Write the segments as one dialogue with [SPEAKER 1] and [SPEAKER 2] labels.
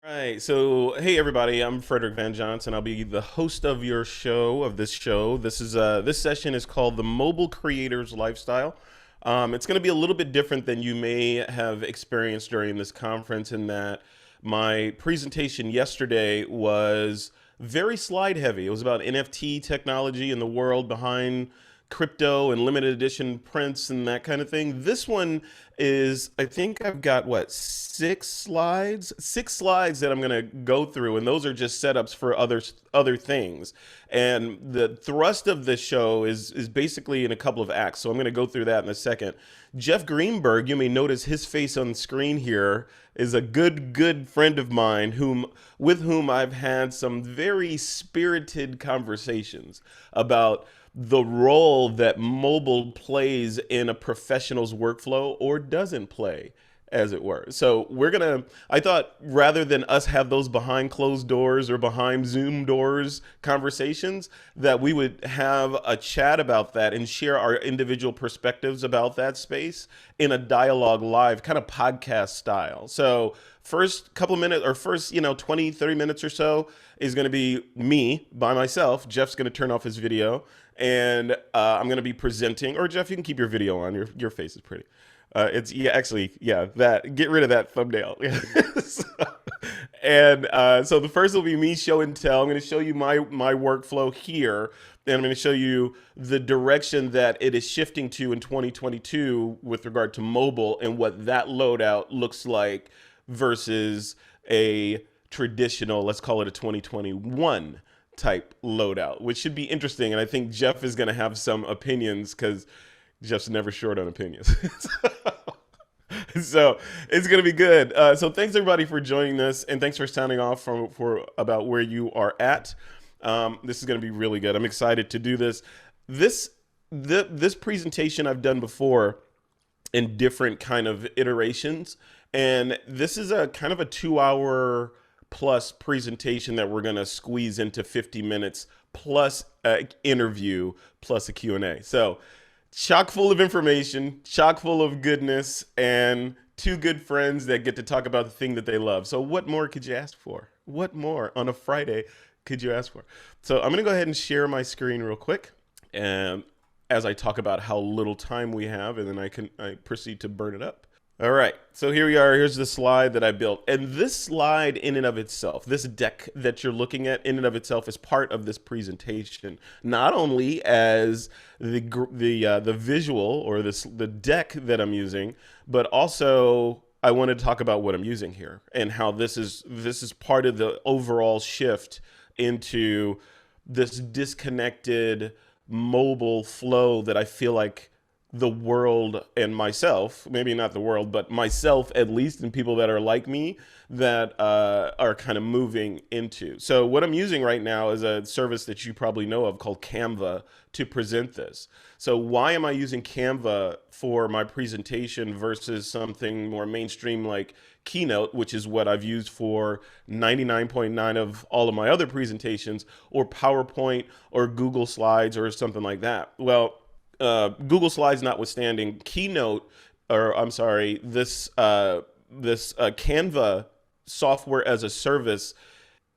[SPEAKER 1] Right. So, hey everybody, I'm Frederick Van Johnson. I'll be the host of your show, of this show. This session is called The Mobile Creator's Lifestyle. It's going to be a little bit different than you may have experienced during this conference in that my presentation yesterday was very slide heavy. It was about NFT technology and the world behind crypto and limited edition prints and that kind of thing. This one is, I think I've got what, six slides that I'm going to go through, and those are just setups for other things. And the thrust of this show is basically in a couple of acts. So I'm going to go through that in a second. Jeff Greenberg, you may notice his face on the screen here, is a good friend of mine with whom I've had some very spirited conversations about the role that mobile plays in a professional's workflow or doesn't play, as it were. So I thought rather than us have those behind closed doors or behind Zoom doors conversations, that we would have a chat about that and share our individual perspectives about that space in a dialogue live, kind of podcast style. So first couple minutes or first, 20, 30 minutes or so is going to be me by myself. Jeff's going to turn off his video and I'm going to be presenting, or Jeff, you can keep your video on. Your face is pretty. That get rid of that thumbnail. so, so the first will be me show and tell. I'm going to show you my workflow here, and I'm going to show you the direction that it is shifting to in 2022 with regard to mobile and what that loadout looks like versus a traditional, let's call it a 2021 type loadout, which should be interesting. And I think Jeff is going to have some opinions because Jeff's never short on opinions. So it's going to be good. So thanks everybody for joining this, and thanks for sounding off for about where you are at. This is going to be really good. I'm excited to do this. This presentation I've done before in different kind of iterations, and this is a kind of a 2 hour plus presentation that we're going to squeeze into 50 minutes plus an interview plus a Q&A. So chock full of information, chock full of goodness, and two good friends that get to talk about the thing that they love. So what more could you ask for? What more on a Friday could you ask for? So I'm going to go ahead and share my screen real quick, and as I talk about how little time we have, and then I proceed to burn it up. All right, so here we are. Here's the slide that I built. And this slide in and of itself, this deck that you're looking at in and of itself is part of this presentation, not only as the visual or the deck that I'm using, but also I wanted to talk about what I'm using here and how this is part of the overall shift into this disconnected mobile flow that I feel like the world and myself, maybe not the world, but myself at least, and people that are like me that are kind of moving into. So what I'm using right now is a service that you probably know of called Canva to present this. So why am I using Canva for my presentation versus something more mainstream like Keynote, which is what I've used for 99.9 of all of my other presentations, or PowerPoint or Google Slides or something like that? Well, Google Slides notwithstanding, Keynote, or I'm sorry, this Canva software as a service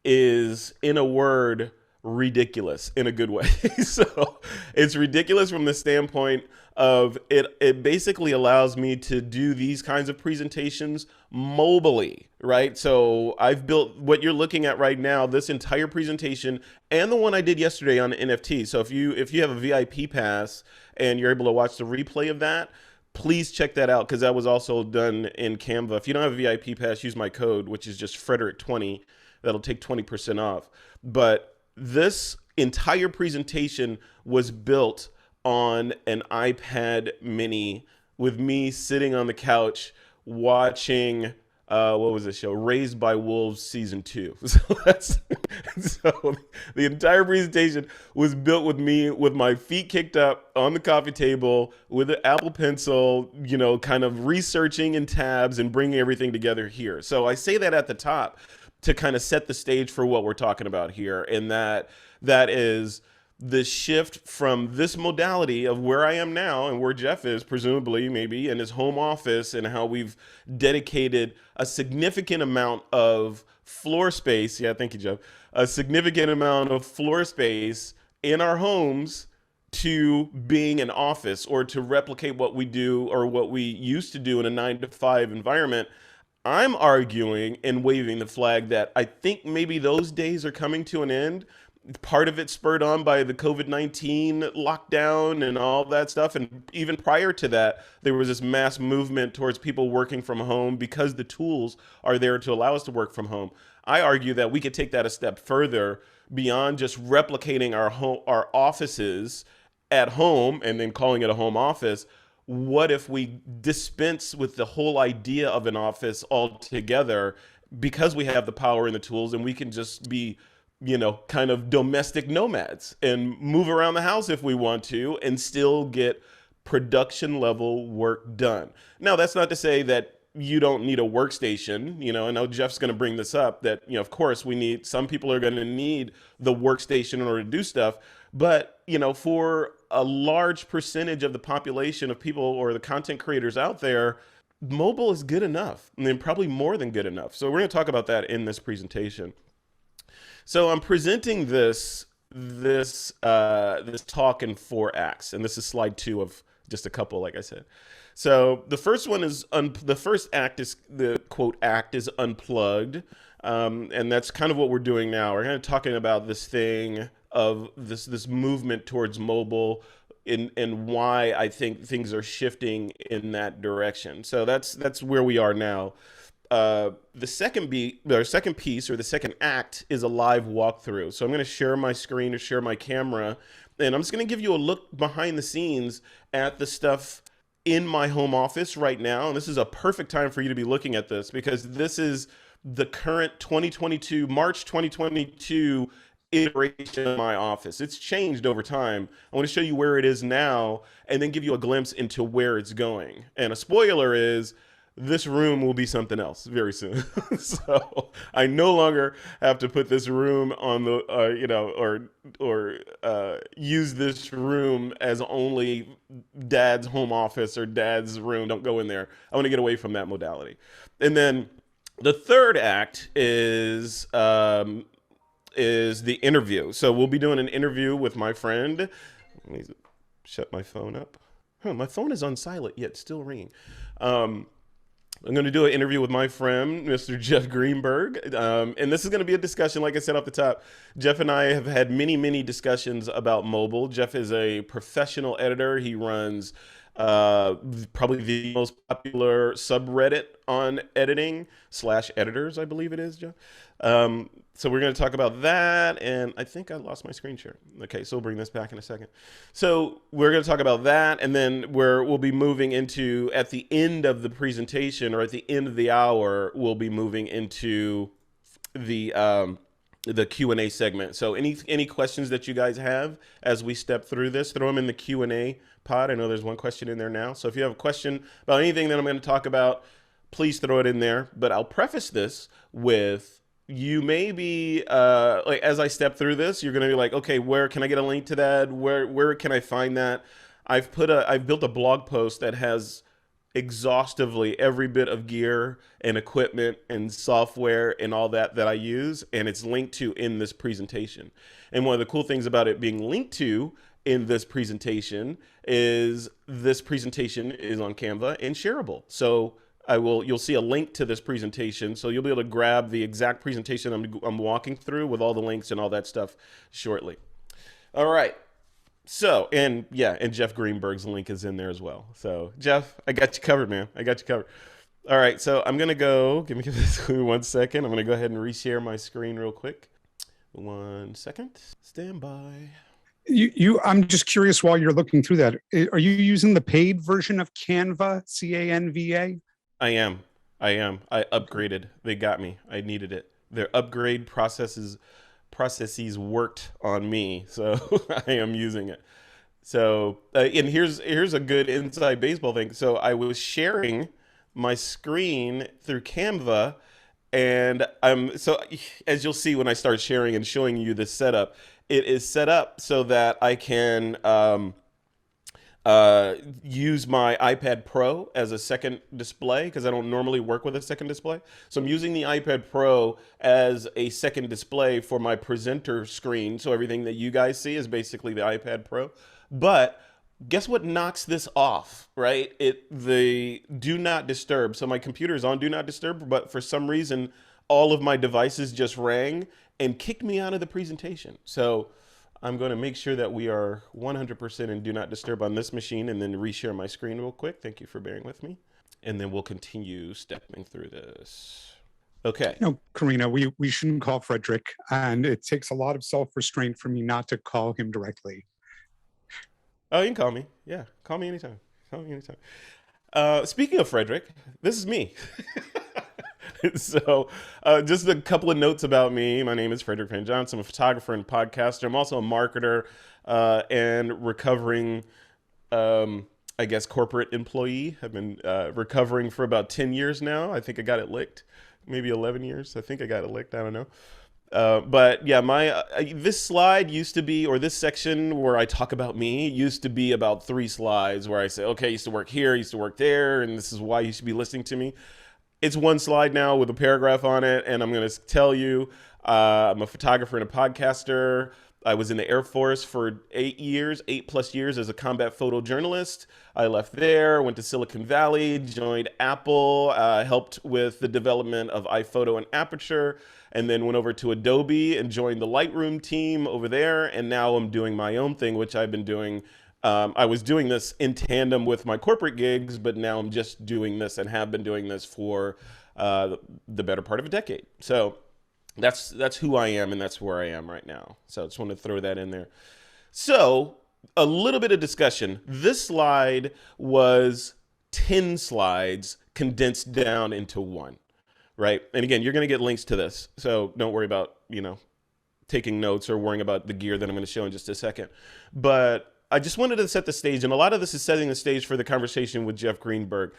[SPEAKER 1] is, in a word, ridiculous in a good way. So it's ridiculous from the standpoint of it basically allows me to do these kinds of presentations mobily, right? So I've built what you're looking at right now, this entire presentation, and the one I did yesterday on NFT. So if you have a VIP pass and you're able to watch the replay of that, please check that out, because that was also done in Canva. If you don't have a VIP pass, use my code, which is just Frederick20. That'll take 20% off. But this entire presentation was built on an iPad mini with me sitting on the couch watching what was the show? Raised by Wolves season 2. So the entire presentation was built with me with my feet kicked up on the coffee table with an Apple Pencil, kind of researching in tabs and bringing everything together here. So I say that at the top to kind of set the stage for what we're talking about here, and that is the shift from this modality of where I am now and where Jeff is, presumably, maybe in his home office, and how we've dedicated a significant amount of floor space. Yeah, thank you, Jeff. A significant amount of floor space in our homes to being an office, or to replicate what we do or what we used to do in a 9 to 5 environment. I'm arguing and waving the flag that I think maybe those days are coming to an end. Part of it spurred on by the COVID-19 lockdown and all that stuff. And even prior to that, there was this mass movement towards people working from home because the tools are there to allow us to work from home. I argue that we could take that a step further beyond just replicating our offices at home and then calling it a home office. What if we dispense with the whole idea of an office altogether, because we have the power and the tools, and we can just be, kind of domestic nomads and move around the house if we want to and still get production level work done. Now, that's not to say that you don't need a workstation. I know Jeff's going to bring this up, that, of course some people are going to need the workstation in order to do stuff. But, for a large percentage of the population of people or the content creators out there, mobile is good enough, and then probably more than good enough. So we're going to talk about that in this presentation. So I'm presenting this talk in 4 acts, and this is slide 2 of just a couple, like I said. So the first one is the first act is the quote act is unplugged, and that's kind of what we're doing now. We're kind of talking about this thing of this movement towards mobile, and why I think things are shifting in that direction. So that's where we are now. The second piece, or the second act, is a live walkthrough. So I'm going to share my screen or share my camera, and I'm just going to give you a look behind the scenes at the stuff in my home office right now. And this is a perfect time for you to be looking at this, because this is the current March 2022 iteration of my office. It's changed over time. I want to show you where it is now and then give you a glimpse into where it's going. And a spoiler is, this room will be something else very soon. So I no longer have to put this room on the, use this room as only dad's home office or dad's room. Don't go in there. I want to get away from that modality. And then the third act is the interview. So we'll be doing an interview with my friend. Let me shut my phone up. My phone is on silent yet still ringing. I'm going to do an interview with my friend, Mr. Jeff Greenberg. And this is going to be a discussion, like I said off the top. Jeff and I have had many, many discussions about mobile. Jeff is a professional editor. He runs probably the most popular subreddit on editing/editors, I believe it is, Jeff. So we're going to talk about that, and I think I lost my screen share. Okay, so we'll bring this back in a second. So we're going to talk about that, and then we'll be moving into, at the end of the presentation, or at the end of the hour, we'll be moving into the Q&A segment. So any questions that you guys have as we step through this, throw them in the Q&A pod. I know there's one question in there now. So if you have a question about anything that I'm going to talk about, please throw it in there. But I'll preface this with, you may be, like, as I step through this, you're going to be like, okay, where can I get a link to that? Where can I find that? I've built a blog post that has exhaustively every bit of gear and equipment and software and all that I use, and it's linked to in this presentation. And one of the cool things about it being linked to in this presentation is this presentation is on Canva and shareable. So you'll see a link to this presentation, so you'll be able to grab the exact presentation I'm walking through with all the links and all that stuff shortly. All right. So, and Jeff Greenberg's link is in there as well. So, Jeff, I got you covered, man. I got you covered. All right, so I'm going to go, give me this 1 second. I'm going to go ahead and reshare my screen real quick. 1 second. Stand by.
[SPEAKER 2] I'm just curious, while you're looking through that, are you using the paid version of Canva, Canva?
[SPEAKER 1] I am. I upgraded. They got me. I needed it. Their upgrade processes worked on me, so I am using it. So, and here's a good inside baseball thing. So I was sharing my screen through Canva, And so as you'll see when I start sharing and showing you this setup, it is set up so that I can use my iPad Pro as a second display because I don't normally work with a second display. So I'm using the iPad Pro as a second display for my presenter screen. So everything that you guys see is basically the iPad Pro. But guess what knocks this off, right? The do not disturb. So my computer is on do not disturb, but for some reason, all of my devices just rang and kicked me out of the presentation. So I'm going to make sure that we are 100% in do not disturb on this machine and then reshare my screen real quick. Thank you for bearing with me. And then we'll continue stepping through this. Okay.
[SPEAKER 2] No, Karina, we shouldn't call Frederick, and it takes a lot of self-restraint for me not to call him directly.
[SPEAKER 1] Oh, you can call me. Yeah, call me anytime. Call me anytime. Speaking of Frederick, this is me. So, just a couple of notes about me. My name is Frederick Van Johnson. I'm a photographer and podcaster. I'm also a marketer and recovering, I guess, corporate employee. I've been recovering for about 10 years now. I think I got it licked. Maybe 11 years. I think I got it licked. I don't know. But yeah, my this slide used to be, or this section where I talk about me, used to be about 3 slides where I say, okay, I used to work here, I used to work there, and this is why you should be listening to me. It's 1 slide now with a paragraph on it, and I'm going to tell you I'm a photographer and a podcaster. I was in the Air Force for 8 years, 8+ years as a combat photojournalist. I left there, went to Silicon Valley, joined Apple, helped with the development of iPhoto and Aperture, and then went over to Adobe and joined the Lightroom team over there. And now I'm doing my own thing, which I've been doing. I was doing this in tandem with my corporate gigs, but now I'm just doing this and have been doing this for the better part of a decade. So that's who I am, and that's where I am right now. So I just want to throw that in there. So a little bit of discussion. This slide was 10 slides condensed down into 1, right? And again, you're going to get links to this. So don't worry about, taking notes or worrying about the gear that I'm going to show in just a second. But I just wanted to set the stage, and a lot of this is setting the stage for the conversation with Jeff Greenberg.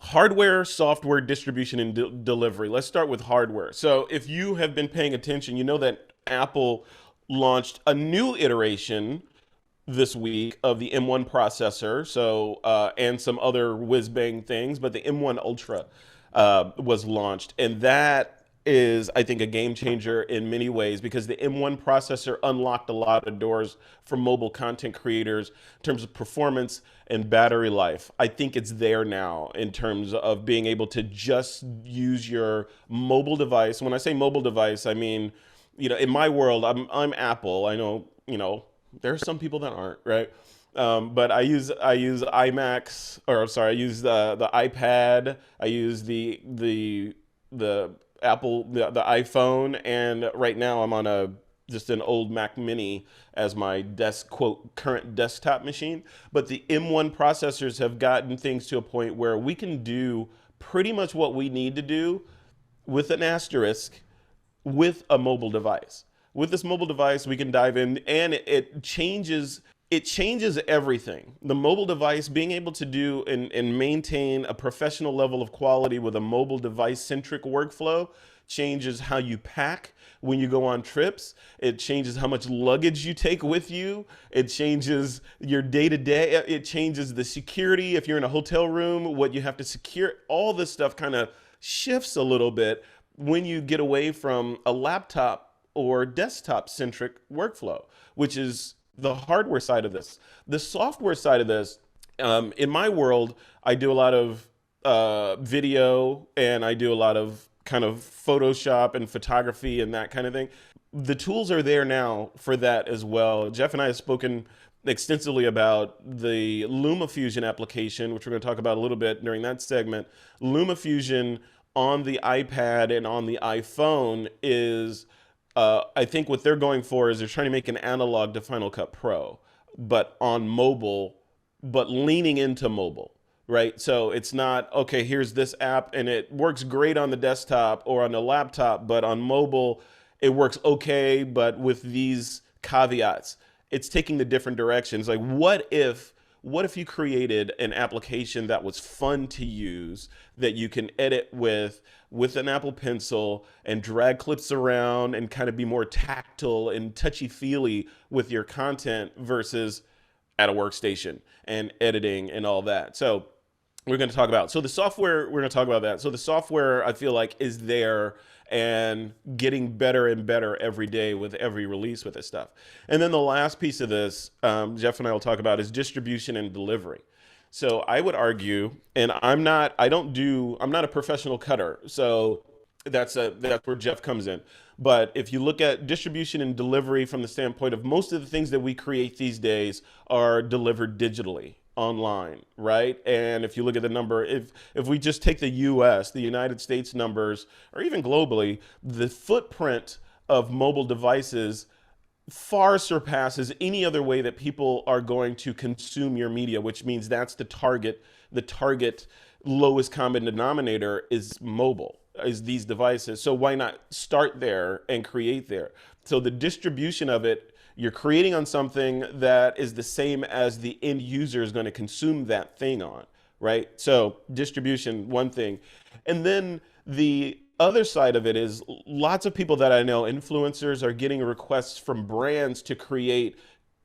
[SPEAKER 1] Hardware, software, distribution, and delivery. Let's start with hardware. So if you have been paying attention, you know that Apple launched a new iteration this week of the M1 processor, so and some other whiz-bang things, but the M1 Ultra was launched, and that is, I think, a game changer in many ways because the M1 processor unlocked a lot of doors for mobile content creators in terms of performance and battery life. I think it's there now in terms of being able to just use your mobile device. When I say mobile device, I mean, in my world, I'm Apple. I know, there are some people that aren't, right? But I use iMacs, or sorry, I use the iPad. I use the Apple, the iPhone, and right now I'm on just an old Mac Mini as my current desktop machine. But the M1 processors have gotten things to a point where we can do pretty much what we need to do with an asterisk with a mobile device. With this mobile device, we can dive in, and it changes everything. The mobile device, being able to do and maintain a professional level of quality with a mobile device-centric workflow changes how you pack when you go on trips. It changes how much luggage you take with you. It changes your day-to-day. It changes the security. If you're in a hotel room, what you have to secure, all this stuff kind of shifts a little bit when you get away from a laptop or desktop-centric workflow, which is the hardware side of this. The software side of this, in my world, I do a lot of video, and I do a lot of kind of Photoshop and photography and that kind of thing. The tools are there now for that as well. Jeff and I have spoken extensively about the LumaFusion application, which we're going to talk about a little bit during that segment. LumaFusion on the iPad and on the iPhone is I think what they're going for is they're trying to make an analog to Final Cut Pro, but on mobile, but leaning into mobile, right? So it's not, okay, here's this app and it works great on the desktop or on the laptop, but on mobile, it works okay, but with these caveats. It's taking the different directions. Like, what if what if you created an application that was fun to use, that you can edit with an Apple Pencil and drag clips around and kind of be more tactile and touchy-feely with your content versus at a workstation and editing and all that. So we're going to talk about, so the software, we're going to talk about that. So the software, I feel like, is there and getting better and better every day with every release with this stuff. And then the last piece of this, Jeff and I will talk about, is distribution and delivery. So I would argue, and I'm not a professional cutter. So that's where Jeff comes in. But if you look at distribution and delivery from the standpoint of most of the things that we create these days are delivered digitally online, right? And if you look at the number, if we just take the US, the United States numbers, or even globally, the footprint of mobile devices far surpasses any other way that people are going to consume your media, which means that's the target lowest common denominator is mobile, is these devices. So why not start there and create there? So the distribution of it, you're creating on something that is the same as the end user is going to consume that thing on, right? So distribution, one thing. And then the other side of it is lots of people that I know, influencers, are getting requests from brands to create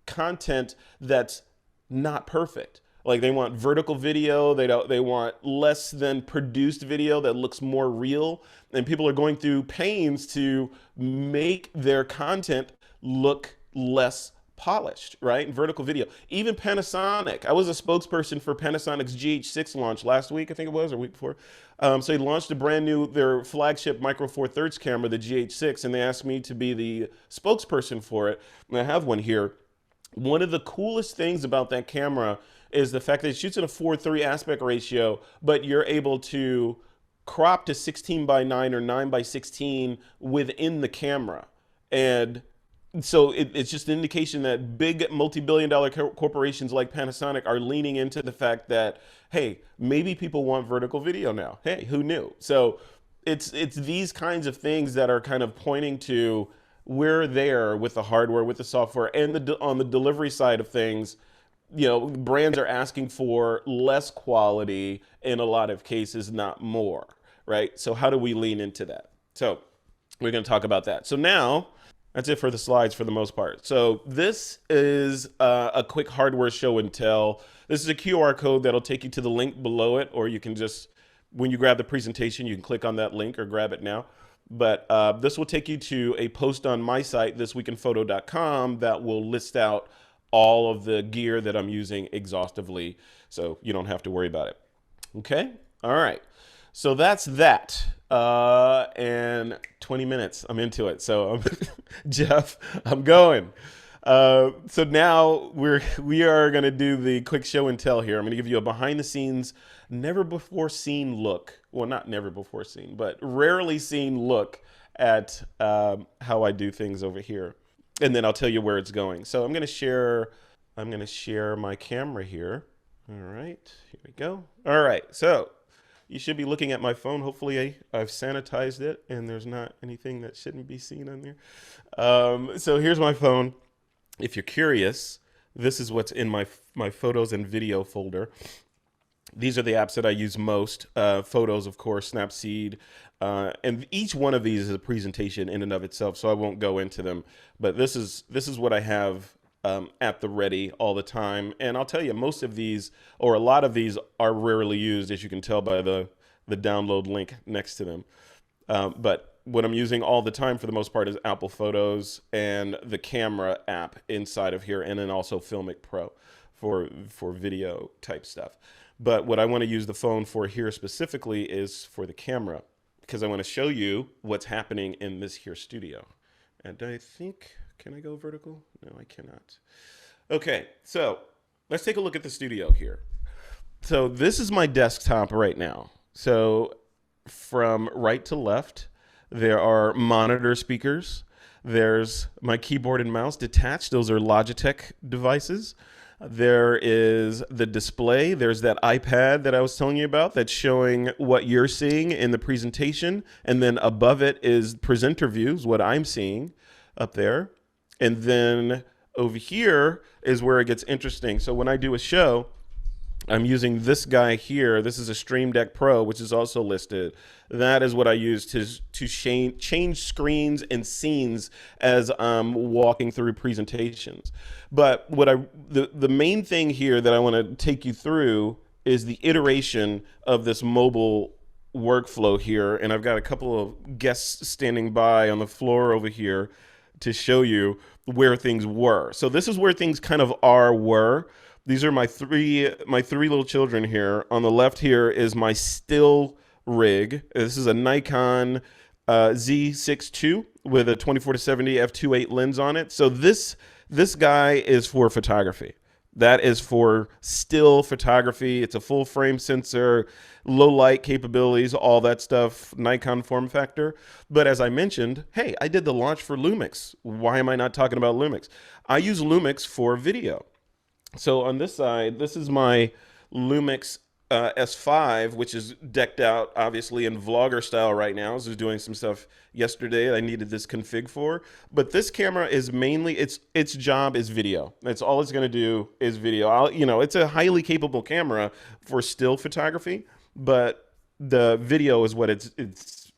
[SPEAKER 1] content that's not perfect. Like they want vertical video, they want less than produced video that looks more real, and people are going through pains to make their content look less polished, right? Vertical video. Even Panasonic. I was a spokesperson for Panasonic's GH6 launch last week, I think it was, or week before. So they launched a brand new, their flagship Micro Four Thirds camera, the GH6, and they asked me to be the spokesperson for it. And I have one here. One of the coolest things about that camera is the fact that it shoots in a 4:3 aspect ratio, but you're able to crop to 16:9 or 9:16 within the camera. And so it's just an indication that big multi-billion-dollar corporations like Panasonic are leaning into the fact that, hey, maybe people want vertical video now. Hey, who knew? So it's these kinds of things that are kind of pointing to we're there with the hardware, with the software, and on the delivery side of things. You know, brands are asking for less quality in a lot of cases, not more, right? So how do we lean into that? So we're going to talk about that. So now, that's it for the slides for the most part. So this is a quick hardware show and tell. This is a QR code that'll take you to the link below it, or you can just, when you grab the presentation, you can click on that link or grab it now. But this will take you to a post on my site, thisweekinphoto.com, that will list out all of the gear that I'm using exhaustively, so you don't have to worry about it. Okay? All right. So that's that. And 20 minutes, I'm into it. So Jeff, I'm going. So now we are going to do the quick show and tell here. I'm going to give you a behind the scenes, never before seen look. Well, not never before seen, but rarely seen look at how I do things over here. And then I'll tell you where it's going. So I'm going to share my camera here. All right, here we go. All right, so you should be looking at my phone. Hopefully I've sanitized it and there's not anything that shouldn't be seen on there. So here's my phone. If you're curious, this is what's in my photos and video folder. These are the apps that I use most. Photos, of course, Snapseed. And each one of these is a presentation in and of itself, so I won't go into them. But this is what I have at the ready all the time. And I'll tell you, most of these, or a lot of these, are rarely used, as you can tell by the download link next to them. But what I'm using all the time for the most part is Apple Photos and the camera app inside of here, and then also Filmic Pro for video type stuff. But what I want to use the phone for here specifically is for the camera, because I want to show you what's happening in this here studio. And I think, can I go vertical? No, I cannot. Okay, so let's take a look at the studio here. So this is my desktop right now. So from right to left, there are monitor speakers. There's my keyboard and mouse detached. Those are Logitech devices. There is the display. There's that iPad that I was telling you about that's showing what you're seeing in the presentation. And then above it is presenter views, what I'm seeing up there. And then over here is where it gets interesting. So when I do a show, I'm using this guy here. This is a Stream Deck Pro, which is also listed. That is what I use to change screens and scenes as I'm walking through presentations. But the main thing here that I want to take you through is the iteration of this mobile workflow here. And I've got a couple of guests standing by on the floor over here to show you where things were. So this is where things kind of were. These are my three little children here. On the left here is my still rig. This is a Nikon Z6 II with a 24-70 f2.8 lens on it. So this guy is for photography. That is for still photography. It's a full frame sensor, low light capabilities, all that stuff, Nikon form factor. But as I mentioned, hey, I did the launch for Lumix. Why am I not talking about Lumix? I use Lumix for video. So on this side, this is my Lumix S5, which is decked out obviously in vlogger style right now. I was doing some stuff yesterday I needed this config for. But this camera is mainly, its job is video. That's all it's going to do is video. It's a highly capable camera for still photography, but the video is what it's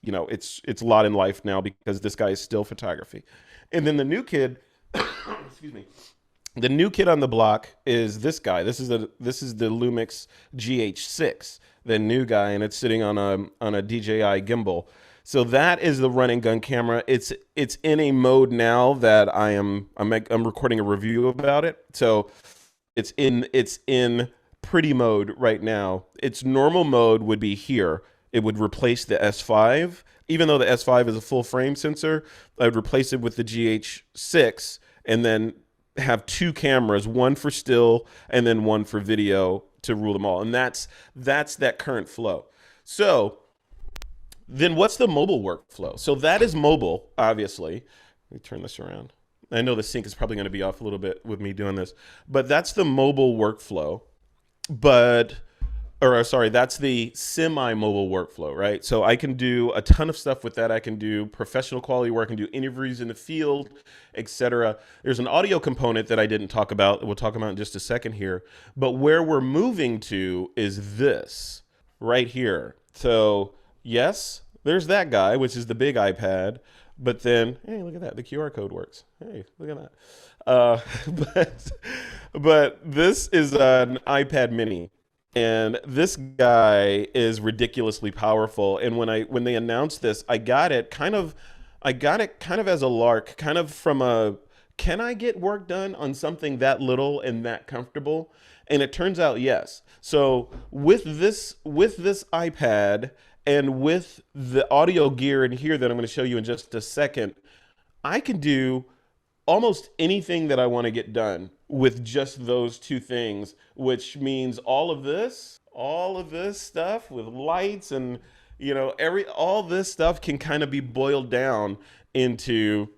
[SPEAKER 1] a lot in life now because this guy is still photography. And then the new kid, excuse me. The new kid on the block is this guy. This is the Lumix GH6, the new guy, and it's sitting on a DJI gimbal. So that is the run and gun camera. It's in a mode now that I'm recording a review about it. So it's in pretty mode right now. Its normal mode would be here. It would replace the S5. Even though the S5 is a full frame sensor, I would replace it with the GH6 and then have two cameras, one for still and then one for video to rule them all. And that's that current flow. So then what's the mobile workflow? So that is mobile, obviously. Let me turn this around. I know the sync is probably going to be off a little bit with me doing this, but that's the mobile workflow. That's the semi-mobile workflow, right? So I can do a ton of stuff with that. I can do professional quality work, I can do interviews in the field, etc. There's an audio component that I didn't talk about. We'll talk about in just a second here. But where we're moving to is this right here. So yes, there's that guy, which is the big iPad. But then, hey, look at that. The QR code works. Hey, look at that. But this is an iPad mini. And this guy is ridiculously powerful. And when they announced this, I got it kind of as a lark, kind of from a, can I get work done on something that little and that comfortable? And it turns out yes. So with this iPad and with the audio gear in here that I'm going to show you in just a second, I can do almost anything that I want to get done with just those two things, which means all of this stuff with lights and all this stuff can kind of be boiled down into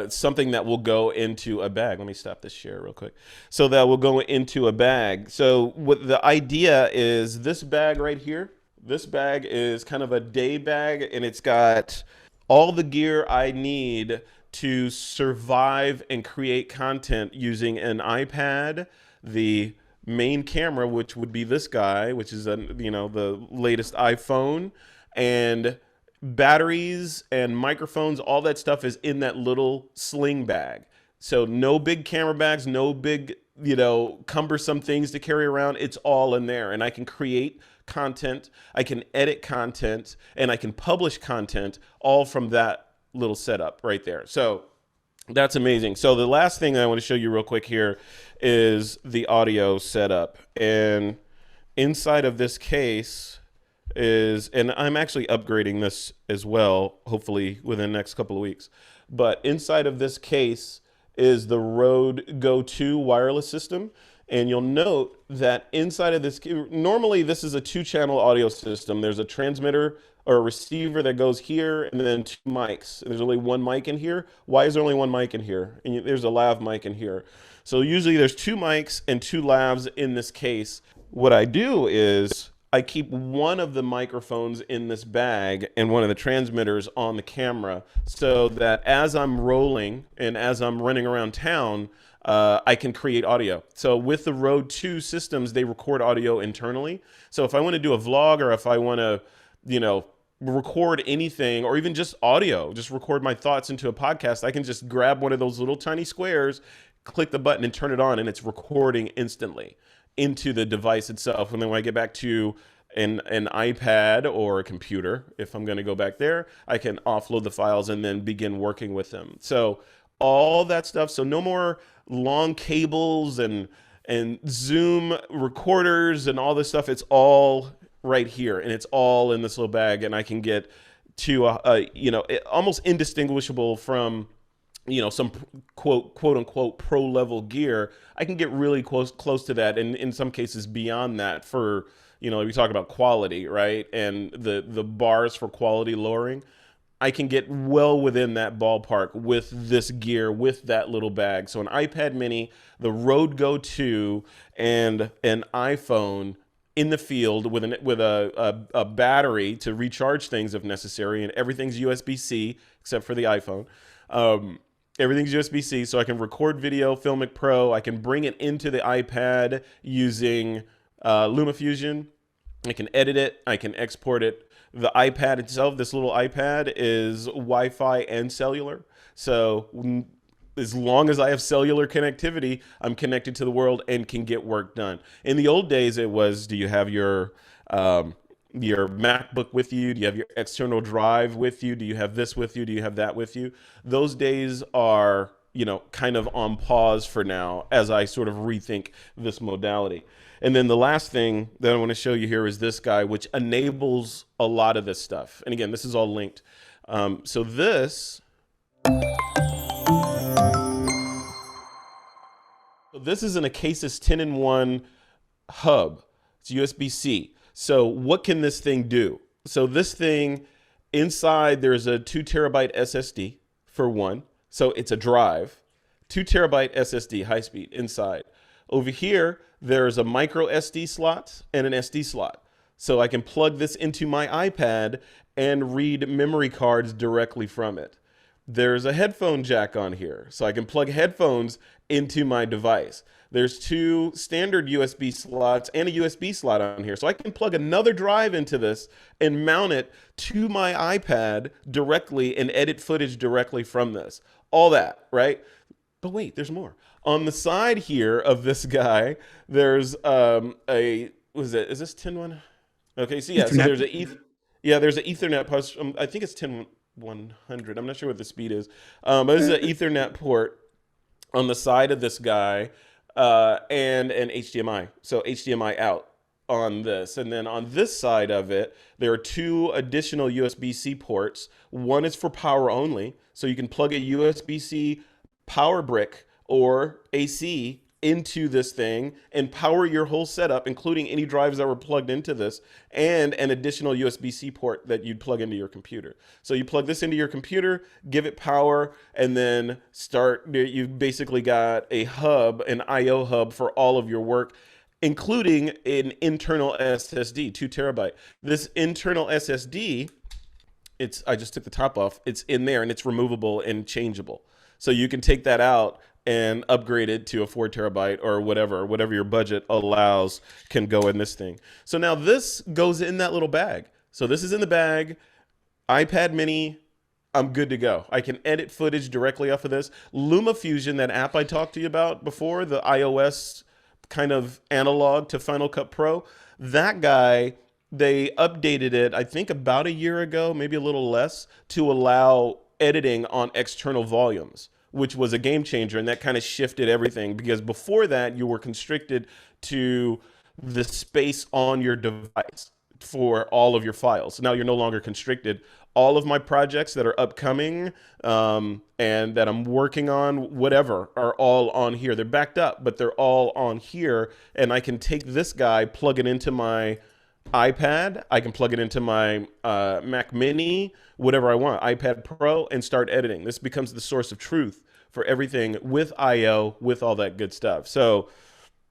[SPEAKER 1] something that will go into a bag. Let me stop this share real quick. So that will go into a bag. So what the idea is, this bag right here, this bag is kind of a day bag, and it's got all the gear I need to survive and create content using an iPad, the main camera, which would be this guy, which is the latest iPhone, and batteries and microphones. All that stuff is in that little sling bag. So no big camera bags, no big cumbersome things to carry around. It's all in there, and I can create content, I can edit content, and I can publish content all from that little setup right there. So that's amazing. So the last thing I want to show you real quick here is the audio setup. And inside of this case is, and I'm actually upgrading this as well, hopefully within the next couple of weeks. But inside of this case is the Rode Go 2 wireless system. And you'll note that inside of this, normally this is a 2-channel audio system. There's a transmitter or a receiver that goes here, and then 2 mics. There's only 1 mic in here. Why is there only 1 mic in here? And there's a lav mic in here. So usually there's 2 mics and 2 lavs in this case. What I do is I keep one of the microphones in this bag and one of the transmitters on the camera, so that as I'm rolling and as I'm running around town, I can create audio. So with the Rode 2 systems, they record audio internally. So if I want to do a vlog, or if I want to, you know, record anything, or even just audio, just record my thoughts into a podcast, I can just grab one of those little tiny squares, click the button and turn it on, and it's recording instantly into the device itself. And then when I get back to an iPad or a computer, if I'm going to go back there, I can offload the files and then begin working with them. So all that stuff. So no more long cables and Zoom recorders and all this stuff. It's all right here, and it's all in this little bag, and I can get to almost indistinguishable from, you know, some quote unquote pro level gear. I can get really close to that, and in some cases beyond that, for, you know, we talk about quality, right? And the bars for quality lowering. I can get well within that ballpark with this gear, with that little bag. So an iPad mini, the Rode Go 2, and an iPhone in the field with a battery to recharge things if necessary, and everything's USB-C except for the iPhone. Everything's USB-C, so I can record video, Filmic Pro. I can bring it into the iPad using LumaFusion. I can edit it. I can export it. The iPad itself, this little iPad, is Wi-Fi and cellular. So as long as I have cellular connectivity, I'm connected to the world and can get work done. In the old days, it was, do you have your MacBook with you? Do you have your external drive with you? Do you have this with you? Do you have that with you? Those days are, you know, kind of on pause for now as I sort of rethink this modality. And then the last thing that I want to show you here is this guy, which enables a lot of this stuff. And again, this is all linked. So this is an Acasis 10-in-1 hub. It's USB-C. So what can this thing do? So this thing, inside there's a 2 terabyte SSD for one. So it's a drive, 2 terabyte SSD, high speed inside. Over here, there's a micro SD slot and an SD slot. So I can plug this into my iPad and read memory cards directly from it. There's a headphone jack on here, so I can plug headphones into my device. There's 2 standard USB slots and a USB slot on here. So I can plug another drive into this and mount it to my iPad directly and edit footage directly from this. All that, right? But wait, there's more. On the side here of this guy, there's is this 10-1? Okay, so yeah, Ethernet. So there's there's an Ethernet post. I think it's 10-100. I'm not sure what the speed is. But this is an Ethernet port on the side of this guy, and an HDMI. So HDMI out on this. And then on this side of it, there are 2 additional USB-C ports. One is for power only. So you can plug a USB-C power brick or AC into this thing and power your whole setup, including any drives that were plugged into this, and an additional USB-C port that you'd plug into your computer. So you plug this into your computer, give it power, and then you've basically got a hub, an IO hub for all of your work, including an internal SSD, 2 terabyte. This internal SSD, I just took the top off, it's in there, and it's removable and changeable. So you can take that out and upgrade it to a 4 terabyte or whatever your budget allows can go in this thing. So now this goes in that little bag. So this is in the bag, iPad mini, I'm good to go. I can edit footage directly off of this. LumaFusion, that app I talked to you about before, the iOS kind of analog to Final Cut Pro, that guy, they updated it, I think about a year ago, maybe a little less, to allow editing on external volumes, which was a game changer, and that kind of shifted everything, because before that you were constricted to the space on your device for all of your files. So now you're no longer constricted. All of my projects that are upcoming and that I'm working on, whatever, are all on here. They're backed up, but they're all on here, and I can take this guy, plug it into my iPad, I can plug it into my Mac Mini, whatever I want, iPad Pro, and start editing. This becomes the source of truth for everything with IO, with all that good stuff. So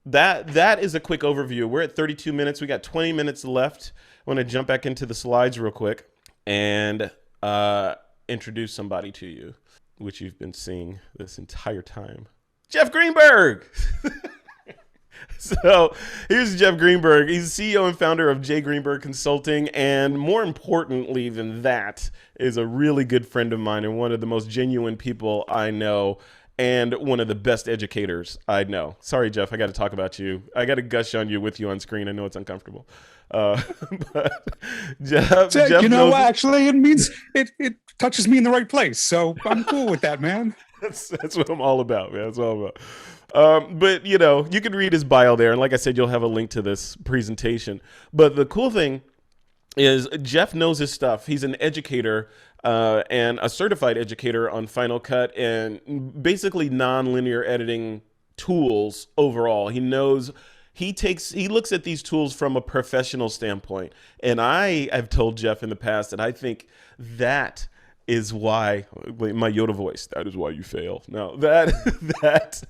[SPEAKER 1] that is a quick overview. We're at 32 minutes. We got 20 minutes left. I want to jump back into the slides real quick and introduce somebody to you, which you've been seeing this entire time. Jeff Greenberg. So here's Jeff Greenberg. He's the CEO and founder of J. Greenberg Consulting. And more importantly than that, is a really good friend of mine and one of the most genuine people I know, and one of the best educators I know. Sorry, Jeff, I got to talk about you. I got to gush on you with you on screen. I know it's uncomfortable. But Jeff knows
[SPEAKER 2] actually, it means it touches me in the right place. So I'm cool with that, man.
[SPEAKER 1] That's what I'm all about, man. That's what I'm about. But, you know, you can read his bio there. And like I said, you'll have a link to this presentation. But the cool thing is Jeff knows his stuff. He's an educator and a certified educator on Final Cut and basically non-linear editing tools overall. He looks at these tools from a professional standpoint. And I have told Jeff in the past that I think that is why, my Yoda voice, that is why you fail. No, that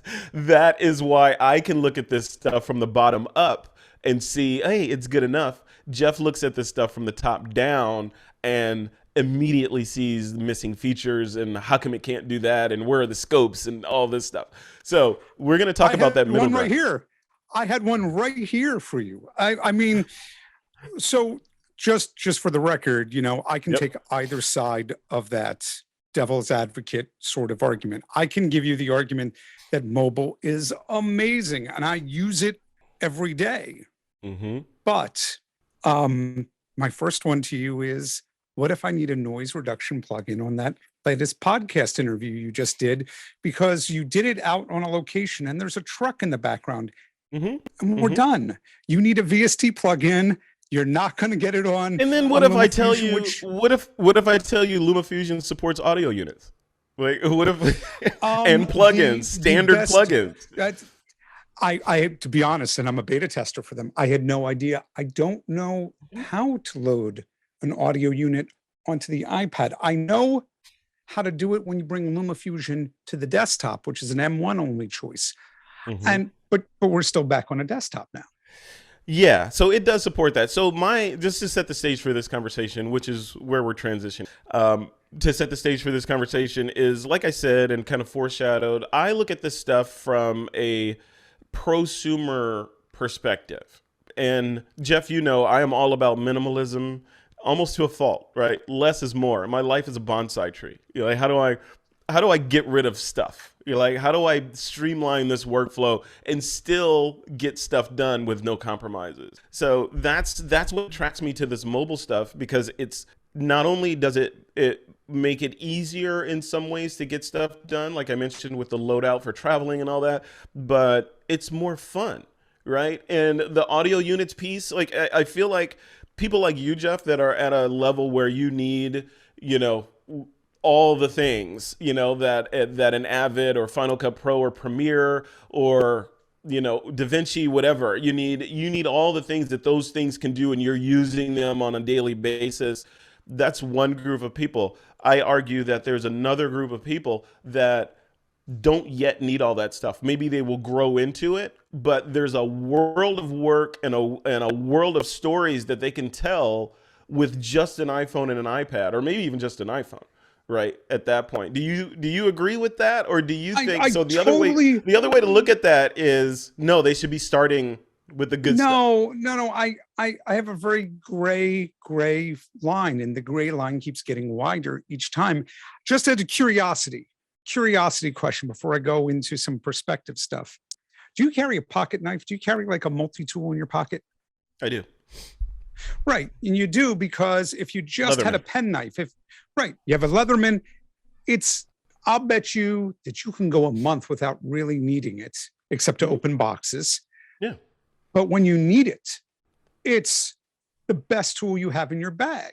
[SPEAKER 1] is why I can look at this stuff from the bottom up and see, hey, it's good enough. Jeff looks at this stuff from the top down and immediately sees the missing features and how come it can't do that and where are the scopes and all this stuff. So we're going to talk about that middle
[SPEAKER 2] one
[SPEAKER 1] ground.
[SPEAKER 2] right here. I had one right here for you. I mean, so just for the record, you know, I can take either side of that devil's advocate sort of argument. I can give you the argument that mobile is amazing and I use it every day.
[SPEAKER 1] Mm-hmm.
[SPEAKER 2] But my first one to you is, what if I need a noise reduction plugin on that latest podcast interview you just did, because you did it out on a location and there's a truck in the background, and we're done. You need a VST plugin. You're not going to get it on.
[SPEAKER 1] And then what if I tell you? What if I tell you LumaFusion supports audio units? Like, what if and plugins, standard plugins?
[SPEAKER 2] I to be honest, and I'm a beta tester for them, I had no idea. I don't know how to load an audio unit onto the iPad. I know how to do it when you bring LumaFusion to the desktop, which is an M1 only choice. And but we're still back on a desktop now.
[SPEAKER 1] Yeah, so it does support that. So just to set the stage for this conversation, which is where we're transitioning, to set the stage for this conversation is, like I said, and kind of foreshadowed, I look at this stuff from a prosumer perspective. And Jeff, you know, I am all about minimalism, almost to a fault, right? Less is more. My life is a bonsai tree. You know, like, how do I get rid of stuff? You're like, how do I streamline this workflow and still get stuff done with no compromises? So that's what attracts me to this mobile stuff, because it's not only does it make it easier in some ways to get stuff done, like I mentioned with the loadout for traveling and all that, but it's more fun, right? And the audio units piece, like I feel like people like you, Jeff, that are at a level where you need, you know, all the things, you know, that an Avid or Final Cut Pro or Premiere or, you know, DaVinci, whatever, you need all the things that those things can do, and you're using them on a daily basis. That's one group of people. I argue that there's another group of people that don't yet need all that stuff. Maybe they will grow into it, but there's a world of work and a world of stories that they can tell with just an iPhone and an iPad, or maybe even just an iPhone. Right at that point, do you agree with that, or do you think so? The other way to look at that is, no, they should be starting with the good stuff.
[SPEAKER 2] No. I have a very gray line, and the gray line keeps getting wider each time. Just as a curiosity question before I go into some perspective stuff. Do you carry a pocket knife? Do you carry like a multi-tool in your pocket?
[SPEAKER 1] I do.
[SPEAKER 2] Right, and you do, because if you just
[SPEAKER 1] Leatherman.
[SPEAKER 2] had a pen knife, you have a Leatherman, I'll bet you that you can go a month without really needing it, except to open boxes.
[SPEAKER 1] Yeah.
[SPEAKER 2] But when you need it, it's the best tool you have in your bag.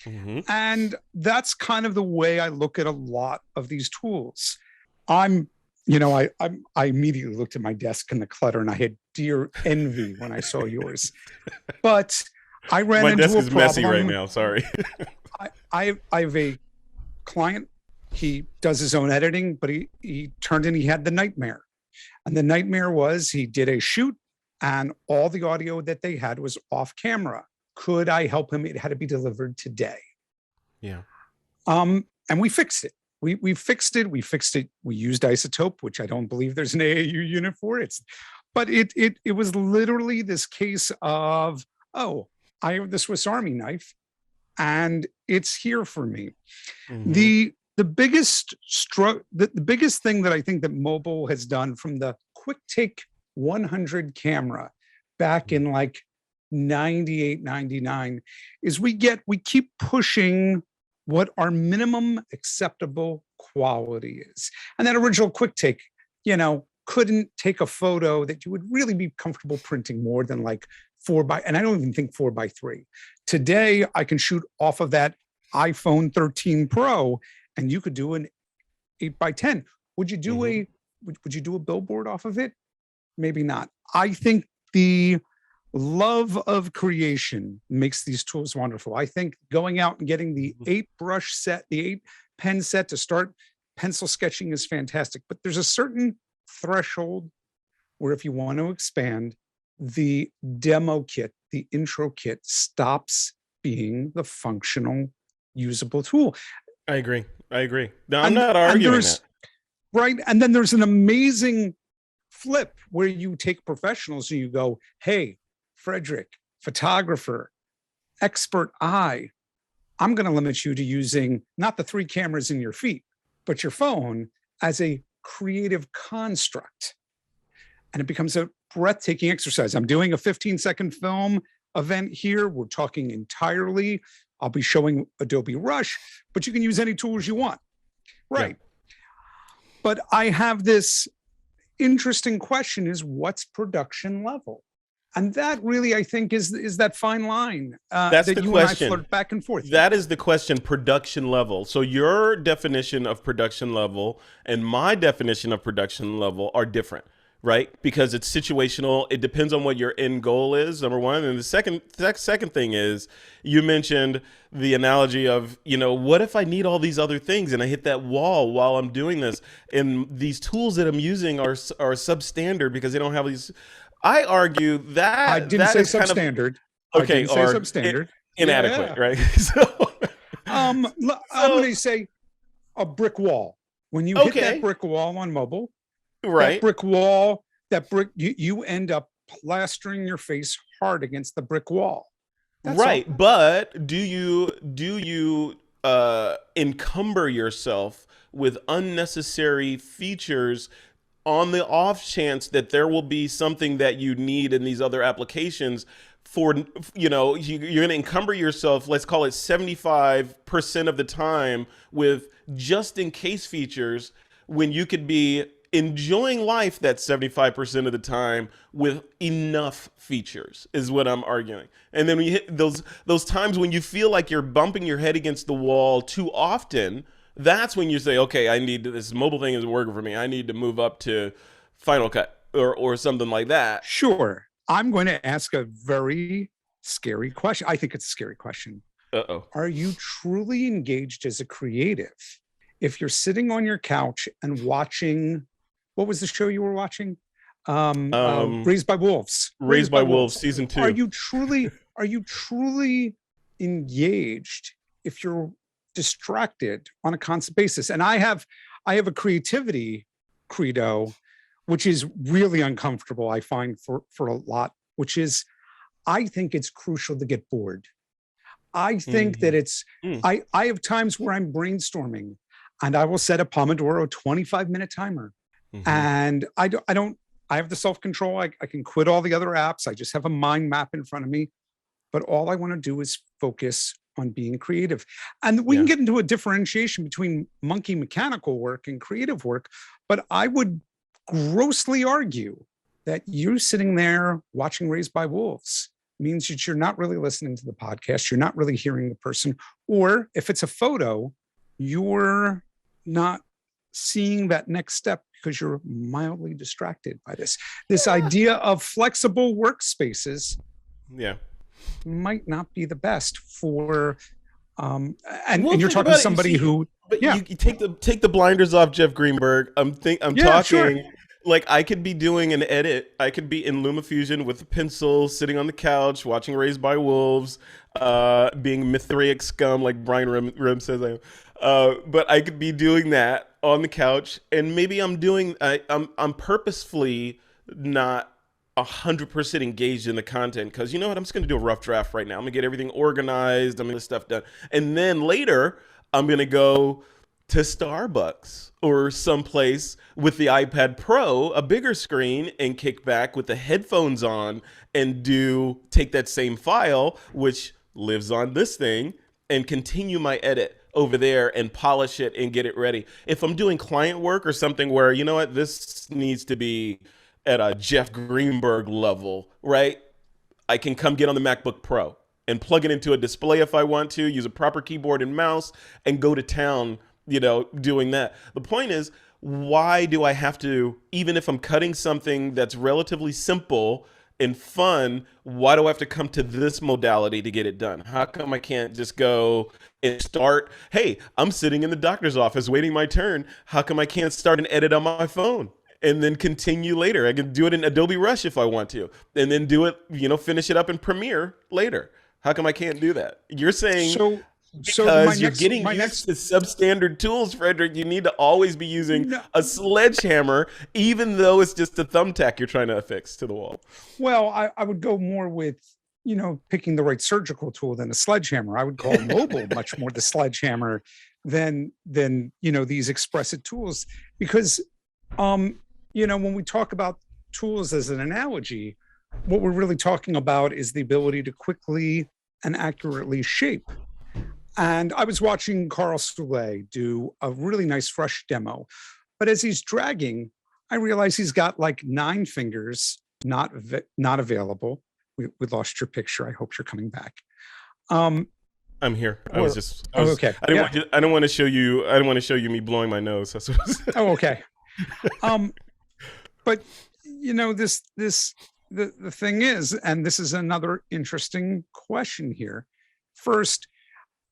[SPEAKER 2] And that's kind of the way I look at a lot of these tools. I immediately looked at my desk and the clutter, and I had dear envy when I saw yours. But I ran into a problem. My desk is messy
[SPEAKER 1] right now. Sorry.
[SPEAKER 2] I have a client. He does his own editing, but he turned in, he had the nightmare. And the nightmare was, he did a shoot and all the audio that they had was off camera. Could I help him? It had to be delivered today.
[SPEAKER 1] Yeah.
[SPEAKER 2] And we fixed it. we fixed it. We fixed it. We used isotope, which I don't believe there's an AAU unit for. But it was literally this case of, oh, I have the Swiss Army knife, and it's here for me.
[SPEAKER 1] Mm-hmm.
[SPEAKER 2] The biggest the biggest thing that I think that mobile has done, from the quick take 100 camera back in like 98, 99, is we keep pushing what our minimum acceptable quality is. And that original quick take, couldn't take a photo that you would really be comfortable printing more than like and I don't even think 4x3. Today, I can shoot off of that iPhone 13 Pro, and you could do an 8x10. Would you do would you do a billboard off of it? Maybe not. I think the love of creation makes these tools wonderful. I think going out and getting the 8-brush set, the 8-pen set to start pencil sketching is fantastic. But there's a certain threshold where if you want to expand, the demo kit, the intro kit stops being the functional, usable tool.
[SPEAKER 1] I agree. No, I'm not arguing that.
[SPEAKER 2] Right. And then there's an amazing flip where you take professionals and you go, hey, Frederick, photographer, expert eye, I'm going to limit you to using not the 3 cameras in your feet, but your phone as a creative construct. And it becomes a breathtaking exercise. I'm doing a 15-second film event here. We're talking entirely. I'll be showing Adobe Rush, but you can use any tools you want. Right. Yeah. But I have this interesting question, is what's production level? And that really, I think, is that fine line
[SPEAKER 1] that's
[SPEAKER 2] that
[SPEAKER 1] the
[SPEAKER 2] you
[SPEAKER 1] question.
[SPEAKER 2] and I flirt back and forth.
[SPEAKER 1] That is the question, production level. So your definition of production level and my definition of production level are different, right? Because it's situational. It depends on what your end goal is, number one. And the second thing is, you mentioned the analogy of, what if I need all these other things and I hit that wall while I'm doing this? And these tools that I'm using are substandard because they don't have these. I argue that
[SPEAKER 2] I didn't say substandard.
[SPEAKER 1] Okay,
[SPEAKER 2] or substandard.
[SPEAKER 1] Inadequate, right?
[SPEAKER 2] I'm going to say a brick wall. When you hit that brick wall on mobile,
[SPEAKER 1] right?
[SPEAKER 2] That brick wall, you end up plastering your face hard against the brick wall. That's
[SPEAKER 1] right,
[SPEAKER 2] all.
[SPEAKER 1] but do you encumber yourself with unnecessary features on the off chance that there will be something that you need in these other applications? For you're going to encumber yourself, let's call it 75% of the time, with just in case features, when you could be enjoying life that 75% of the time with enough features, is what I'm arguing. And then when you hit those times when you feel like you're bumping your head against the wall too often, that's when you say, okay, I need this mobile thing isn't working for me. I need to move up to Final Cut or something like that.
[SPEAKER 2] Sure. I'm going to ask a very scary question. I think it's a scary question.
[SPEAKER 1] Uh-oh.
[SPEAKER 2] Are you truly engaged as a creative if you're sitting on your couch and watching, what was the show you were watching? Raised by Wolves.
[SPEAKER 1] Raised by Wolves, season 2.
[SPEAKER 2] Are you truly engaged if you're distracted on a constant basis? And I have a creativity credo, which is really uncomfortable, I find, for a lot, which is, I think it's crucial to get bored. I think that it's, I have times where I'm brainstorming and I will set a Pomodoro 25-minute timer. And I have the self-control. I can quit all the other apps. I just have a mind map in front of me. But all I want to do is focus on being creative. And we can get into a differentiation between monkey mechanical work and creative work. But I would grossly argue that you sitting there watching Raised by Wolves means that you're not really listening to the podcast. You're not really hearing the person. Or if it's a photo, you're not seeing that next step because you're mildly distracted by this idea of flexible workspaces. Might not be the best for and you're talking to somebody who
[SPEAKER 1] you take the blinders off, Jeff Greenberg. I'm talking
[SPEAKER 2] sure.
[SPEAKER 1] Like, I could be doing an edit. I could be in LumaFusion with a pencil, sitting on the couch, watching Raised by Wolves, being Mithriac scum, like Brian Rim says I But I could be doing that on the couch, and maybe I'm purposefully not 100% engaged in the content because you know what? I'm just going to do a rough draft right now. I'm going to get everything organized. I'm going to get stuff done. And then later, I'm going to go to Starbucks or someplace with the iPad Pro, a bigger screen, and kick back with the headphones on and take that same file, which lives on this thing, and continue my edit over there and polish it and get it ready. If I'm doing client work or something where, you know what, this needs to be at a Jeff Greenberg level, right? I can come get on the MacBook Pro and plug it into a display if I want to, use a proper keyboard and mouse, and go to town, doing that. The point is, why do I have to, even if I'm cutting something that's relatively simple and fun, why do I have to come to this modality to get it done? How come I can't just go and start, hey, I'm sitting in the doctor's office waiting my turn. How come I can't start an edit on my phone and then continue later? I can do it in Adobe Rush if I want to, and then do it, finish it up in Premiere later. How come I can't do that? You're saying because you're getting used to substandard tools, Frederick, you need to always be using a sledgehammer, even though it's just a thumbtack you're trying to affix to the wall.
[SPEAKER 2] Well, I would go more with, picking the right surgical tool than a sledgehammer. I would call mobile much more the sledgehammer than these expressive tools. Because, when we talk about tools as an analogy, what we're really talking about is the ability to quickly and accurately shape. And I was watching Carl Soule do a really nice fresh demo. But as he's dragging, I realize he's got like 9 fingers not available. We lost your picture. I hope you're coming back.
[SPEAKER 1] I'm here.
[SPEAKER 2] Okay.
[SPEAKER 1] I didn't want to show you. I didn't want to show you me blowing my nose. That's what
[SPEAKER 2] okay. But the thing is, and this is another interesting question here. First,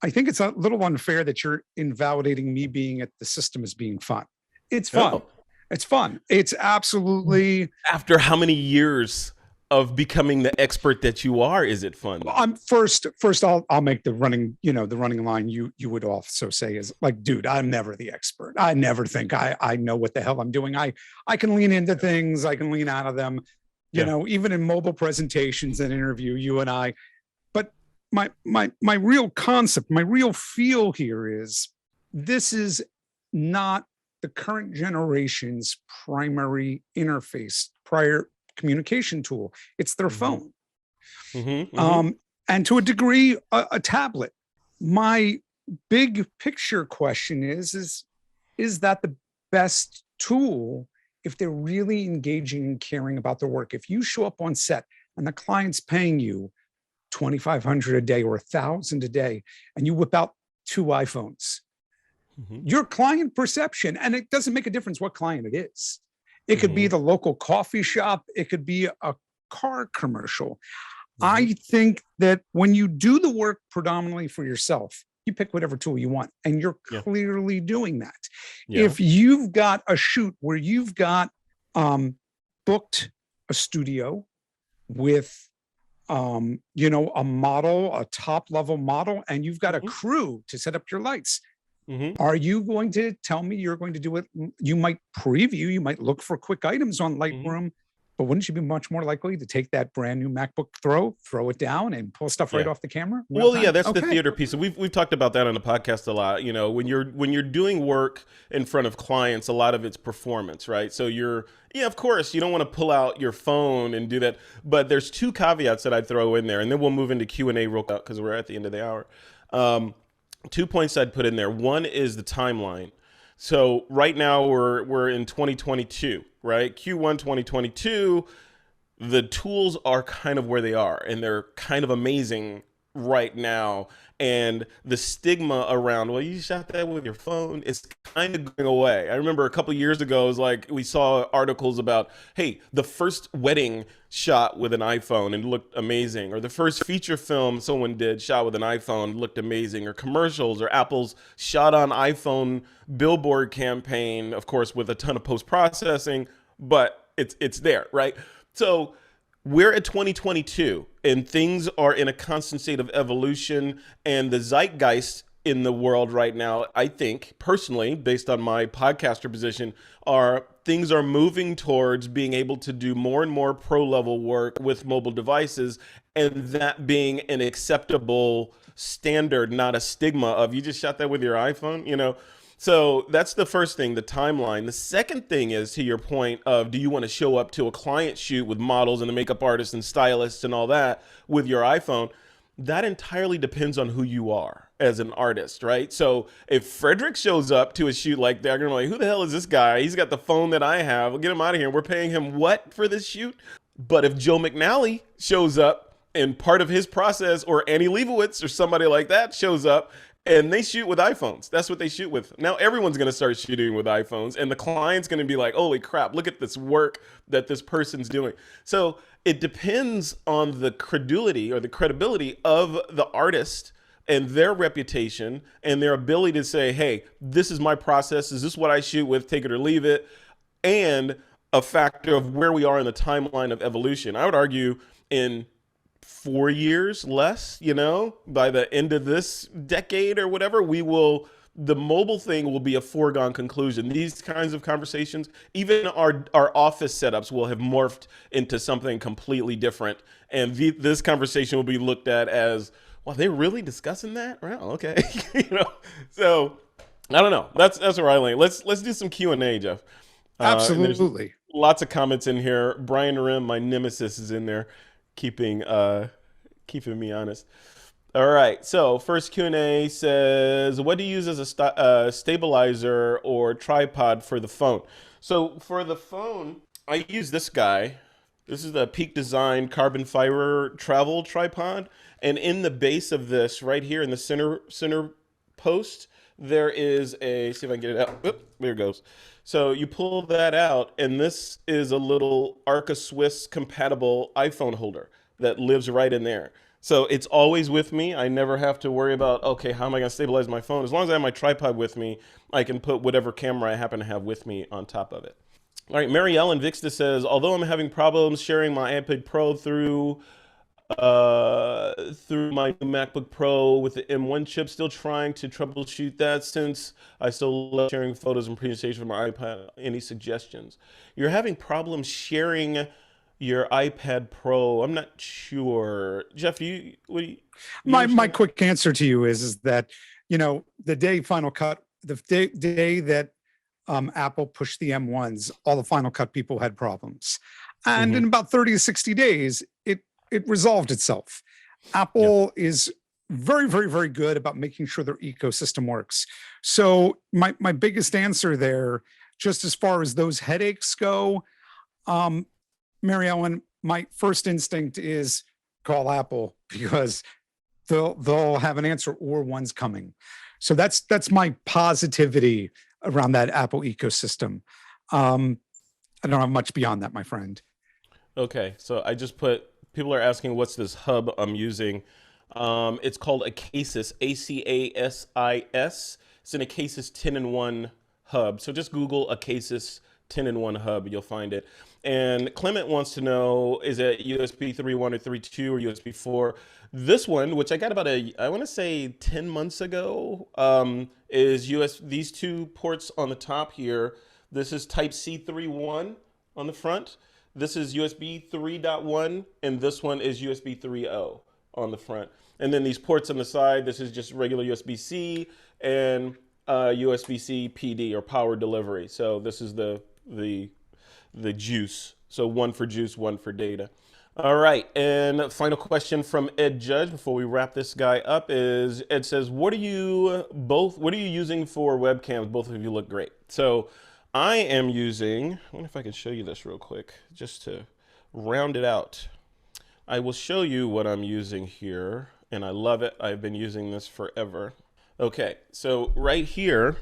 [SPEAKER 2] I think it's a little unfair that you're invalidating me being at the system as being fun. It's fun.
[SPEAKER 1] Oh.
[SPEAKER 2] It's fun. It's absolutely.
[SPEAKER 1] After how many years of becoming the expert that you are, is it fun?
[SPEAKER 2] I'm first. I'll make the running. The running line you would also say is like, dude, I'm never the expert. I never think I know what the hell I'm doing. I can lean into things. I can lean out of them. Even in mobile presentations and interview, you and I. But my real concept, my real feel here is this is not the current generation's primary interface, prior communication tool. It's their phone. And to a degree, a tablet. My big picture question is that the best tool if they're really engaging and caring about their work? If you show up on set and the client's paying you $2,500 a day or $1,000 a day, and you whip out 2 iPhones, your client perception, and it doesn't make a difference what client it is. It could be the local coffee shop. It could be a car commercial. I think that when you do the work predominantly for yourself, you pick whatever tool you want, and you're clearly doing that. If you've got a shoot where you've got booked a studio with a model, a top level model, and you've got a crew to set up your lights. Are you going to tell me you're going to do it? You might preview, you might look for quick items on Lightroom, but wouldn't you be much more likely to take that brand new MacBook throw it down and pull stuff right off the camera?
[SPEAKER 1] That's the theater piece. We've talked about that on the podcast a lot. When you're doing work in front of clients, a lot of it's performance, right? So of course, you don't want to pull out your phone and do that. But there's 2 caveats that I'd throw in there, and then we'll move into Q&A real quick because we're at the end of the hour. 2 points I'd put in there. One is the timeline. So right now we're in 2022, right? Q1 2022, the tools are kind of where they are, and they're kind of amazing right now. And the stigma around, well, you shot that with your phone, is kind of going away. I remember a couple of years ago, it was like we saw articles about, hey, the first wedding shot with an iPhone and looked amazing, or the first feature film someone did shot with an iPhone looked amazing, or commercials, or Apple's shot on iPhone billboard campaign, of course, with a ton of post-processing, but it's there, right? So we're at 2022 and things are in a constant state of evolution, and the zeitgeist in the world right now, I think personally, based on my podcaster position, are things are moving towards being able to do more and more pro level work with mobile devices, and that being an acceptable standard, not a stigma of you just shot that with your iPhone, you know. So that's the first thing, the timeline. The second thing is, to your point of, do you want to show up to a client shoot with models and the makeup artists and stylists and all that with your iPhone? That entirely depends on who you are as an artist, right? So if Frederick shows up to a shoot like that, they're gonna be like, who the hell is this guy? He's got the phone that I have. We'll get him out of here. We're paying him what for this shoot? But if Joe McNally shows up and part of his process, or Annie Leibovitz or somebody like that shows up and they shoot with iPhones, that's what they shoot with. Now everyone's going to start shooting with iPhones, and the client's going to be like, holy crap, look at this work that this person's doing. So it depends on the credulity or the credibility of the artist and their reputation and their ability to say, hey, this is my process. Is this what I shoot with? Take it or leave it. And a factor of where we are in the timeline of evolution. I would argue in 4 years less, you know, by the end of this decade or whatever, the mobile thing will be a foregone conclusion. These kinds of conversations, even our office setups will have morphed into something completely different. And this conversation will be looked at as, well, they're really discussing that? Well, okay. You know, so I don't know. That's where I land. Let's do some Q&A, Jeff.
[SPEAKER 2] Absolutely.
[SPEAKER 1] Lots of comments in here. Brian Rim, my nemesis, is in there, keeping me honest. All right. So first Q&A says, what do you use as a stabilizer or tripod for the phone? So for the phone, I use this guy. This is the Peak Design carbon fiber travel tripod. And in the base of this, right here in the center post, there is a, see if I can get it out. Oop, there it goes. So you pull that out, and this is a little Arca Swiss compatible iPhone holder that lives right in there. So it's always with me. I never have to worry about, okay, how am I going to stabilize my phone? As long as I have my tripod with me, I can put whatever camera I happen to have with me on top of it. All right, Mary Ellen Vixta says, although I'm having problems sharing my iPad Pro through my new MacBook Pro with the M1 chip, still trying to troubleshoot that since I still love sharing photos and presentations from my iPad. Any suggestions? You're having problems sharing your iPad Pro. I'm not sure. Jeff,
[SPEAKER 2] my quick answer to you is that, you know, the day Final Cut, the day that Apple pushed the M1s, all the Final Cut people had problems. And in about 30 to 60 days, it resolved itself. Apple is very, very, very good about making sure their ecosystem works. So my biggest answer there, just as far as those headaches go, Mary Ellen, my first instinct is call Apple, because they'll have an answer, or one's coming. So that's my positivity around that Apple ecosystem. I don't have much beyond that, my friend.
[SPEAKER 1] Okay, so I just put, people are asking what's this hub I'm using. It's called Acasis, ACASIS. It's an Acasis 10-in-1 hub. So just Google Acasis 10-in-1 hub, you'll find it. And Clement wants to know, is it USB 3.1 or 3.2 or USB 4? This one, which I got about I want to say 10 months ago, is these two ports on the top here. This is Type C 3.1 on the front. This is USB 3.1, and this one is USB 3.0 on the front. And then these ports on the side, this is just regular USB-C and USB-C PD, or power delivery. So this is the juice. So one for juice, one for data. All right, and final question from Ed Judge before we wrap this guy up is, Ed says, what are you using for webcams? Both of you look great. So I am using, I wonder if I can show you this real quick, just to round it out. I will show you what I'm using here, and I love it. I've been using this forever. Okay, so right here,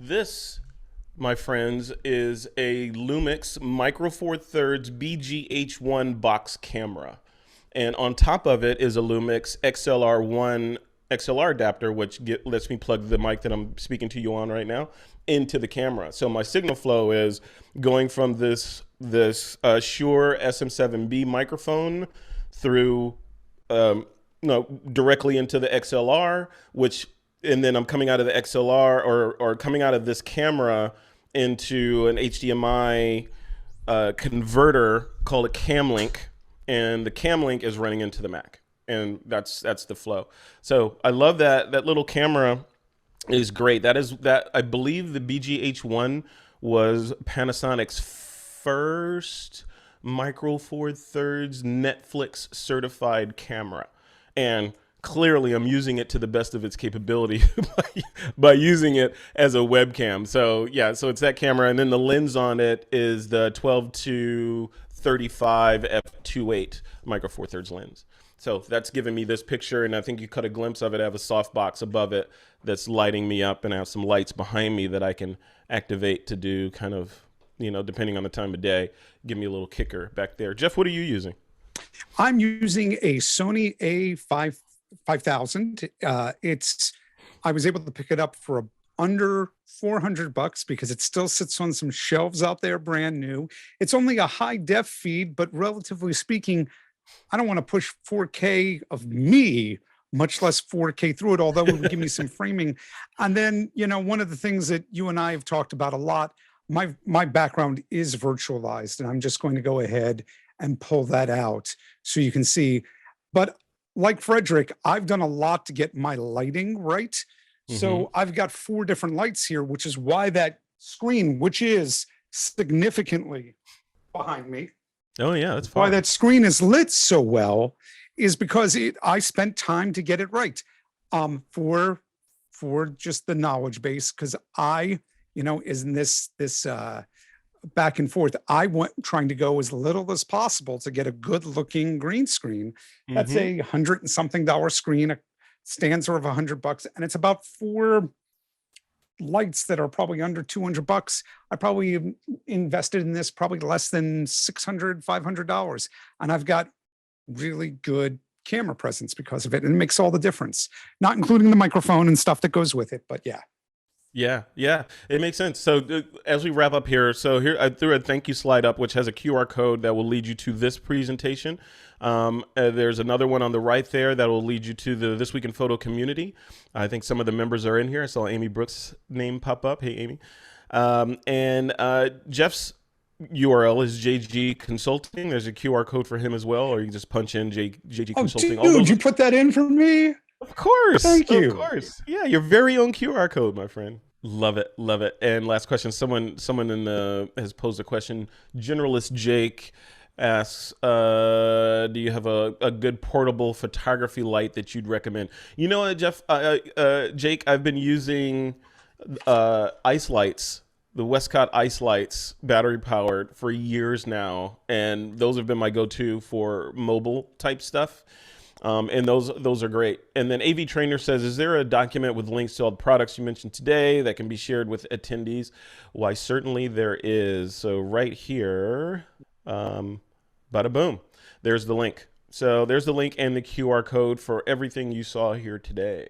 [SPEAKER 1] this, my friends, is a Lumix Micro Four Thirds BGH1 box camera. And on top of it is a Lumix XLR1 XLR adapter, which lets me plug the mic that I'm speaking to you on right now into the camera. So my signal flow is going from this Shure SM7B microphone through directly into the XLR, which and then I'm coming out of the XLR or coming out of this camera into an HDMI converter called a cam link, and the cam link is running into the Mac, and that's the flow. So I love that little camera is great. That I believe the BGH1 was Panasonic's first micro four thirds Netflix certified camera, and clearly I'm using it to the best of its capability by using it as a webcam. So yeah, so it's that camera, and then the lens on it is the 12 to 35 f2.8 micro four thirds lens. So that's giving me this picture, and I think you caught a glimpse of it. I have a softbox above it that's lighting me up, and I have some lights behind me that I can activate to do kind of, depending on the time of day, give me a little kicker back there. Jeff, what are you using?
[SPEAKER 2] I'm using a Sony A5000. I was able to pick it up for under $400 because it still sits on some shelves out there, brand new. It's only a high def feed, but relatively speaking, I don't want to push 4K of me, much less 4K through it, although it would give me some framing. And then, one of the things that you and I have talked about a lot, my background is virtualized, and I'm just going to go ahead and pull that out so you can see. But like Frederick, I've done a lot to get my lighting right. So I've got 4 different lights here, which is why that screen, which is significantly behind me,
[SPEAKER 1] Oh yeah, that's fine.
[SPEAKER 2] why that screen is lit so well is because I spent time to get it right. For just the knowledge base, because I, is in this back and forth. I went trying to go as little as possible to get a good looking green screen. That's a $100 and something screen, a stands of $100, and it's about 4 lights that are probably under $200. I probably invested in this probably less than $600, $500, and I've got really good camera presence because of it, and it makes all the difference. Not including the microphone and stuff that goes with it, but yeah.
[SPEAKER 1] Yeah, it makes sense. So as we wrap up here, so here I threw a thank you slide up, which has a QR code that will lead you to this presentation. There's another one on the right there that will lead you to the This Week in Photo community. I think some of the members are in here. I saw Amy Brooks' name pop up. Hey, Amy. And Jeff's URL is JG Consulting. There's a QR code for him as well, or you can just punch in JG Consulting.
[SPEAKER 2] Dude, you put that in for me?
[SPEAKER 1] Of course.
[SPEAKER 2] Thank you.
[SPEAKER 1] Of course. Yeah, your very own QR code, my friend. Love it. Love it. And last question. Someone has posed a question. Generalist Jake asks, do you have a good portable photography light that you'd recommend? You know what, Jeff? Jake, I've been using ice lights, the Westcott ice lights, battery powered, for years now. And those have been my go-to for mobile type stuff. And those are great. And then AV Trainer says, is there a document with links to all the products you mentioned today that can be shared with attendees? Why, certainly there is. So right here, bada boom, there's the link. So there's the link and the QR code for everything you saw here today.